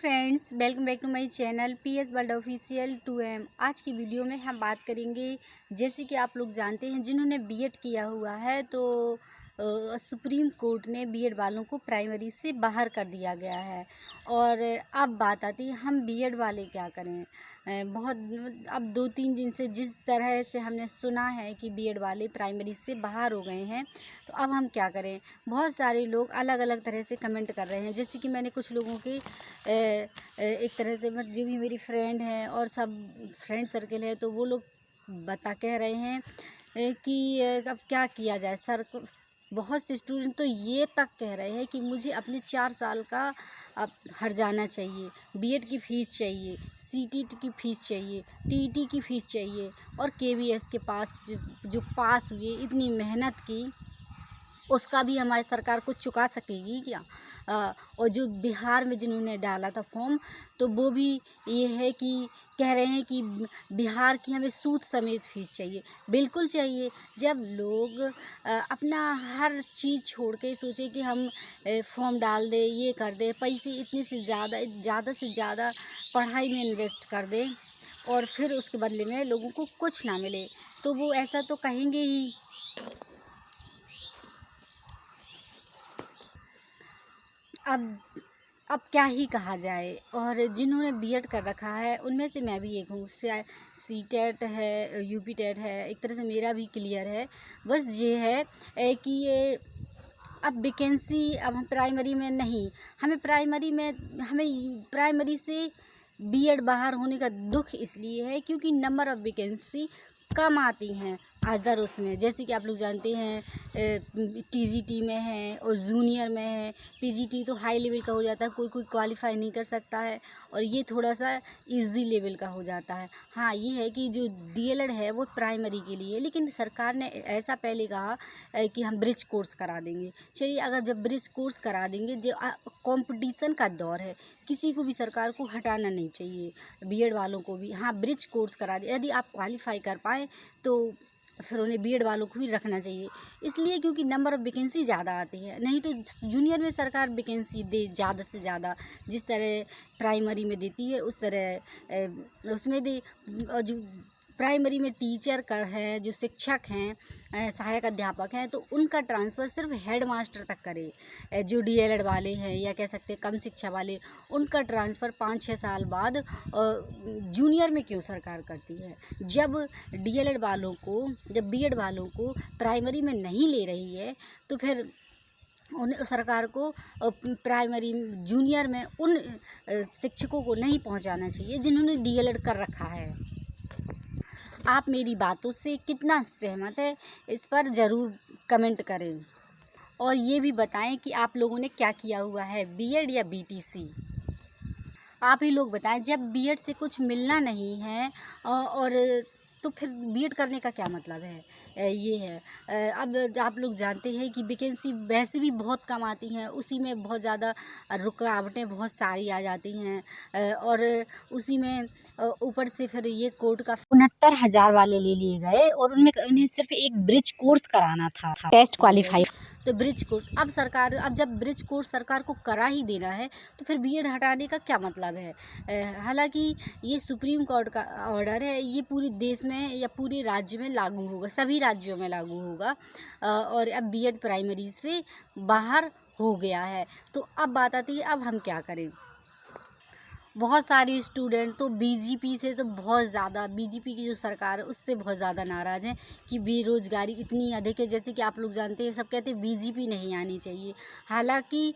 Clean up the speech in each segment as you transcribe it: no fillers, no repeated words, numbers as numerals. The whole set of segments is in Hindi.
Friends, welcome back to my channel PS world official 2M। आज की वीडियो में हम बात करेंगे, जैसे कि आप लोग जानते हैं जिन्होंने बीएड किया हुआ है तो सुप्रीम कोर्ट ने बीएड वालों को प्राइमरी से बाहर कर दिया गया है। और अब बात आती है हम बीएड वाले क्या करें। बहुत अब 2-3 दिन से जिस तरह से हमने सुना है कि बीएड वाले प्राइमरी से बाहर हो गए हैं, तो अब हम क्या करें। बहुत सारे लोग अलग अलग तरह से कमेंट कर रहे हैं, जैसे कि मैंने कुछ लोगों के एक तरह से जो भी मेरी फ्रेंड हैं और सब फ्रेंड सर्कल है, तो वो लोग कह रहे हैं कि अब क्या किया जाए। सर, बहुत से स्टूडेंट तो ये तक कह रहे हैं कि मुझे अपने 4 साल का अब हर्जाना चाहिए, बीएड की फ़ीस चाहिए, सीटीटी की फ़ीस चाहिए, टीईटी की फ़ीस चाहिए, और केवीएस के पास जो पास हुए, इतनी मेहनत की, उसका भी हमारी सरकार कुछ चुका सकेगी क्या। और जो बिहार में जिन्होंने डाला था फॉर्म, तो वो भी ये है कि कह रहे हैं कि बिहार की हमें सूद समेत फ़ीस चाहिए। बिल्कुल चाहिए। जब लोग अपना हर चीज़ छोड़ के सोचे कि हम फॉर्म डाल दें, ये कर दें, पैसे इतने से ज़्यादा से ज़्यादा पढ़ाई में इन्वेस्ट कर दें, और फिर उसके बदले में लोगों को कुछ ना मिले, तो वो ऐसा तो कहेंगे ही। अब क्या ही कहा जाए। और जिन्होंने बीएड कर रखा है उनमें से मैं भी एक हूँ। सीटेट है, यूपी टेट है, एक तरह से मेरा भी क्लियर है। बस ये है कि ये अब वैकेंसी, अब हम प्राइमरी में नहीं, हमें प्राइमरी से बीएड बाहर होने का दुख इसलिए है क्योंकि नंबर ऑफ़ वैकेंसी कम आती हैं अदर उसमें। जैसे कि आप लोग जानते हैं टीजीटी में है और जूनियर में है। पीजीटी तो हाई लेवल का हो जाता है, कोई क्वालिफाई नहीं कर सकता है, और ये थोड़ा सा इजी लेवल का हो जाता है। हाँ, ये है कि जो डीएलएड है वो प्राइमरी के लिए, लेकिन सरकार ने ऐसा पहले कहा कि हम ब्रिज कोर्स करा देंगे। चलिए, अगर जब ब्रिज कोर्स करा देंगे, जो कंपटीशन का दौर है, किसी को भी सरकार को हटाना नहीं चाहिए, बीएड वालों को भी। हाँ, ब्रिज कोर्स करा दे, यदि आप क्वालिफाई कर पाएँ तो फिर उन्हें बीएड वालों को भी रखना चाहिए। इसलिए क्योंकि नंबर ऑफ़ वैकेंसी ज़्यादा आती है, नहीं तो जूनियर में सरकार वैकेंसी दे ज़्यादा से ज़्यादा, जिस तरह प्राइमरी में देती है उस तरह उसमें दे। और जो प्राइमरी में टीचर का है, जो शिक्षक हैं, सहायक अध्यापक हैं, तो उनका ट्रांसफ़र सिर्फ हेड मास्टर तक करे। जो डीएलएड वाले हैं या कह सकते हैं कम शिक्षा वाले, उनका ट्रांसफ़र 5-6 साल बाद जूनियर में क्यों सरकार करती है। जब बीएड वालों को प्राइमरी में नहीं ले रही है, तो फिर उन सरकार को प्राइमरी जूनियर में उन शिक्षकों को नहीं पहुंचाना चाहिए जिन्होंने डीएलएड कर रखा है। आप मेरी बातों से कितना सहमत है, इस पर ज़रूर कमेंट करें, और ये भी बताएं कि आप लोगों ने क्या किया हुआ है, बीएड या बीटीसी। आप ही लोग बताएं। जब बीएड से कुछ मिलना नहीं है और तो फिर बीएड करने का क्या मतलब है। ये है। अब आप लोग जानते हैं कि वैकेंसी वैसे भी बहुत कम आती हैं, उसी में बहुत ज़्यादा रुकावटें बहुत सारी आ जाती हैं, और उसी में ऊपर से फिर ये कोर्ट का 69,000 वाले ले लिए गए, और उन्हें सिर्फ एक ब्रिज कोर्स कराना था टेस्ट क्वालिफाई। तो ब्रिज कोर्स अब जब ब्रिज कोर्स सरकार को करा ही देना है, तो फिर बीएड हटाने का क्या मतलब है। हालांकि ये सुप्रीम कोर्ट का ऑर्डर है, ये पूरे देश में या पूरे राज्य में लागू होगा, सभी राज्यों में लागू होगा, और अब बीएड प्राइमरी से बाहर हो गया है। तो अब बात आती है, अब हम क्या करें। बहुत सारे स्टूडेंट तो बीजेपी से तो बहुत ज़्यादा, बीजेपी की जो सरकार है उससे बहुत ज़्यादा नाराज़ हैं कि बेरोज़गारी इतनी अधिक है। जैसे कि आप लोग जानते हैं, सब कहते हैं बीजेपी नहीं आनी चाहिए। हालांकि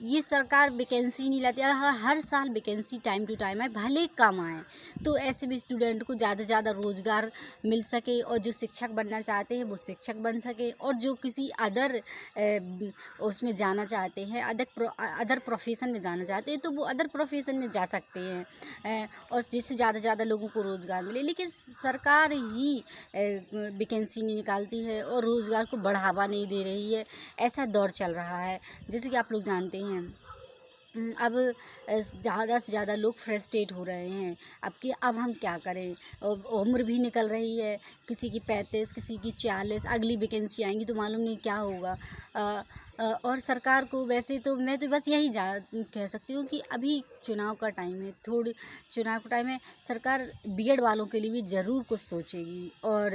ये सरकार वैकेंसी नहीं लाती, हर साल वैकेंसी टाइम टू टाइम आए, भले कम आए, तो ऐसे भी स्टूडेंट को ज़्यादा से ज़्यादा रोज़गार मिल सके, और जो शिक्षक बनना चाहते हैं वो शिक्षक बन सके, और जो किसी अदर उसमें जाना चाहते हैं, अदर प्रोफेशन में जाना चाहते हैं, तो वो अदर प्रोफेशन में जा सकते हैं, और जिससे ज़्यादा से ज़्यादा लोगों को रोज़गार मिले। लेकिन सरकार ही वैकेंसी नहीं निकालती है और रोज़गार को बढ़ावा नहीं दे रही है। ऐसा दौर चल रहा है, जैसे कि आप लोग जानते हैं। अब ज़्यादा से ज़्यादा लोग फ्रस्ट्रेट हो रहे हैं अब हम क्या करें। उम्र भी निकल रही है, किसी की 35, किसी की 40, अगली वैकेंसी आएंगी तो मालूम नहीं क्या होगा। और सरकार को वैसे तो मैं तो बस यही कह सकती हूँ कि अभी चुनाव का टाइम है, थोड़ी चुनाव का टाइम है, सरकार बीएड वालों के लिए भी ज़रूर कुछ सोचेगी और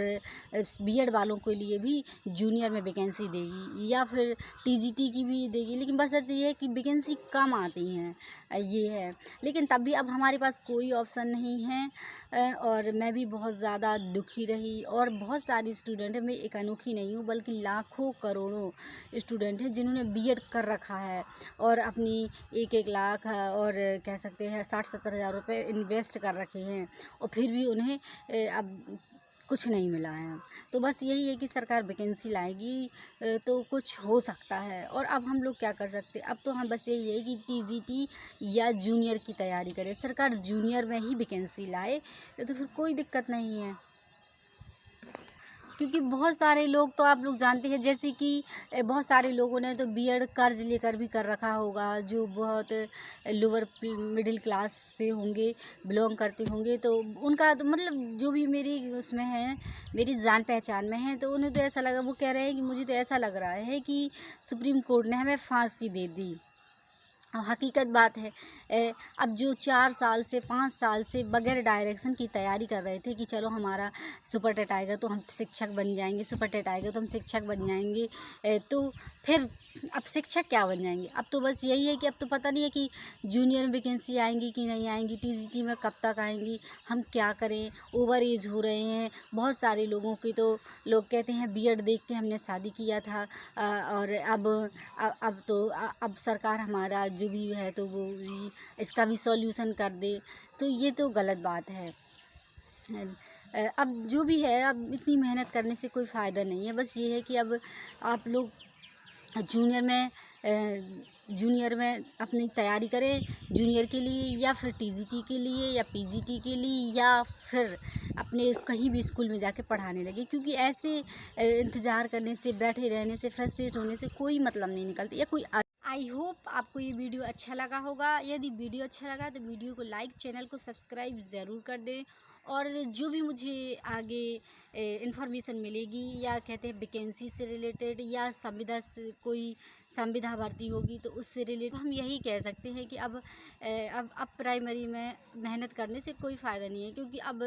बीएड वालों के लिए भी जूनियर में वैकेंसी देगी या फिर टीजीटी की भी देगी, लेकिन बशर्ते ये है कि वैकेंसी कम आती हैं, ये है। लेकिन तब भी अब हमारे पास कोई ऑप्शन नहीं है और मैं भी बहुत ज़्यादा दुखी रही और बहुत सारी स्टूडेंट है, मैं एक अनोखी नहीं हूँ बल्कि लाखों करोड़ों स्टूडेंट हैं जिन्होंने बीएड कर रखा है और अपनी 1-1 लाख और कह सकते हैं 60-70 हज़ार रुपये इन्वेस्ट कर रखे हैं और फिर भी उन्हें अब कुछ नहीं मिला है। तो बस यही है कि सरकार वैकेंसी लाएगी तो कुछ हो सकता है। और अब हम लोग क्या कर सकते हैं, अब तो हम बस यही है कि टीजीटी या जूनियर की तैयारी करें, सरकार जूनियर में ही वैकेंसी लाए तो फिर कोई दिक्कत नहीं है। क्योंकि बहुत सारे लोग तो आप लोग जानते हैं, जैसे कि बहुत सारे लोगों ने तो बीएड कर्ज लेकर भी कर रखा होगा, जो बहुत लोअर मिडिल क्लास से होंगे, बिलोंग करते होंगे, तो उनका तो मतलब जो भी मेरी उसमें है, मेरी जान पहचान में है, तो उन्हें तो ऐसा लगा, वो कह रहे हैं कि मुझे तो ऐसा लग रहा है कि सुप्रीम कोर्ट ने हमें फांसी दे दी। हकीकत बात है। अब जो 4 साल से 5 साल से बगैर डायरेक्शन की तैयारी कर रहे थे कि चलो हमारा सुपर टेट आएगा तो हम शिक्षक बन जाएंगे, सुपर टेट आएगा तो हम शिक्षक बन जाएंगे, तो फिर अब शिक्षक क्या बन जाएंगे। अब तो बस यही है कि अब तो पता नहीं है कि जूनियर में वैकेंसी आएंगी कि नहीं आएंगी, टीजीटी में कब तक आएंगी, हम क्या करें। ओवर एज हो रहे हैं बहुत सारे लोगों की, तो लोग कहते हैं बीएड देख के हमने शादी किया था और अब तो अब सरकार हमारा जो भी है तो वो इसका भी सॉल्यूशन कर दे, तो ये तो गलत बात है। अब जो भी है, अब इतनी मेहनत करने से कोई फ़ायदा नहीं है। बस ये है कि अब आप लोग जूनियर में अपनी तैयारी करें, जूनियर के लिए या फिर टीजीटी के लिए या पीजीटी के लिए या फिर अपने कहीं भी स्कूल में जाके पढ़ाने लगे, क्योंकि ऐसे इंतज़ार करने से, बैठे रहने से, फ्रस्ट्रेट होने से कोई मतलब नहीं निकलता या कोई। आई होप आपको ये वीडियो अच्छा लगा होगा। यदि वीडियो अच्छा लगा तो वीडियो को लाइक, चैनल को सब्सक्राइब ज़रूर कर दें और जो भी मुझे आगे इन्फॉर्मेशन मिलेगी या कहते हैं वैकेंसी से रिलेटेड या संविदा से कोई संविदा भर्ती होगी तो उससे रिलेटेड हम यही कह सकते हैं कि अब प्राइमरी में मेहनत करने से कोई फ़ायदा नहीं है, क्योंकि अब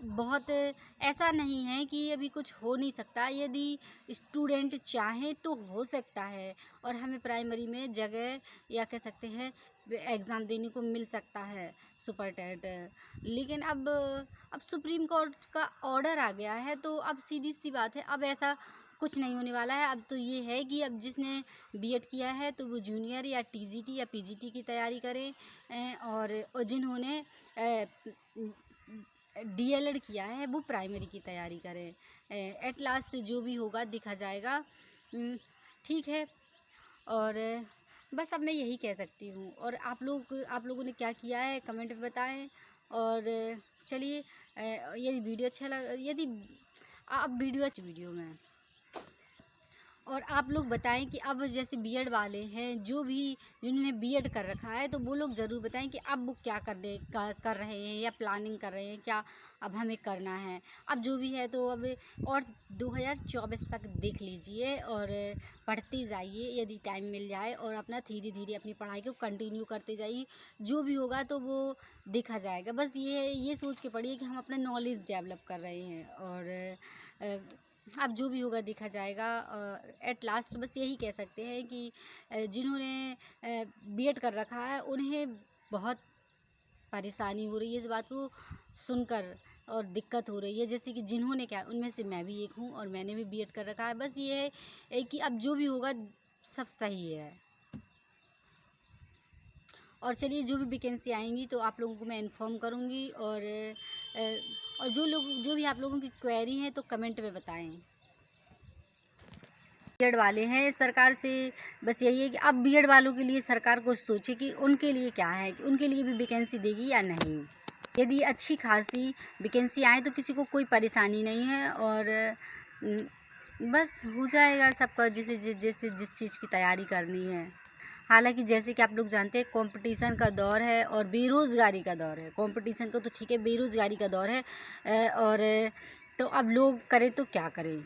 बहुत ऐसा नहीं है कि अभी कुछ हो नहीं सकता। यदि स्टूडेंट चाहें तो हो सकता है और हमें प्राइमरी में जगह या कह सकते हैं एग्ज़ाम देने को मिल सकता है सुपर टेट। लेकिन अब सुप्रीम कोर्ट का ऑर्डर आ गया है तो अब सीधी सी बात है, अब ऐसा कुछ नहीं होने वाला है। अब तो ये है कि अब जिसने बीएड किया है तो वो जूनियर या टीजीटी या पीजीटी की तैयारी करें और जिन्होंने डीएलएड किया है वो प्राइमरी की तैयारी करें। एट लास्ट जो भी होगा देखा जाएगा। ठीक है, और बस अब मैं यही कह सकती हूँ। और आप लोगों ने क्या किया है कमेंट में बताएं। और चलिए, यदि वीडियो अच्छा लगा, यदि आप वीडियो में और आप लोग बताएं कि अब जैसे बीएड वाले हैं जो भी जिन्होंने बीएड कर रखा है तो वो लोग ज़रूर बताएं कि अब वो क्या कर रहे हैं या प्लानिंग कर रहे हैं, क्या अब हमें करना है। अब जो भी है तो अब और 2024 तक देख लीजिए और पढ़ते जाइए यदि टाइम मिल जाए और अपना धीरे धीरे अपनी पढ़ाई को कंटिन्यू करते जाइए। जो भी होगा तो वो देखा जाएगा। बस ये सोच के पढ़िए कि हम अपना नॉलेज डेवलप कर रहे हैं और अब जो भी होगा देखा जाएगा। एट लास्ट बस यही कह सकते हैं कि जिन्होंने बीएड कर रखा है उन्हें बहुत परेशानी हो रही है इस बात को सुनकर और दिक्कत हो रही है। जैसे कि जिन्होंने क्या, उनमें से मैं भी एक हूँ और मैंने भी बीएड कर रखा है। बस ये है कि अब जो भी होगा सब सही है। और चलिए, जो भी वैकेंसी आएंगी तो आप लोगों को मैं इन्फॉर्म करूँगी और जो भी आप लोगों की क्वेरी है तो कमेंट में बताएं। बीएड वाले हैं, सरकार से बस यही है कि अब बीएड वालों के लिए सरकार को सोचे कि उनके लिए क्या है, कि उनके लिए भी वैकेंसी देगी या नहीं। यदि अच्छी खासी वैकेंसी आए तो किसी को कोई परेशानी नहीं है और बस हो जाएगा सबका जिस चीज़ की तैयारी करनी है। हालांकि जैसे कि आप लोग जानते हैं कंपटीशन का दौर है और बेरोज़गारी का दौर है। कंपटीशन का तो ठीक है, बेरोज़गारी का दौर है और तो अब लोग करें तो क्या करें।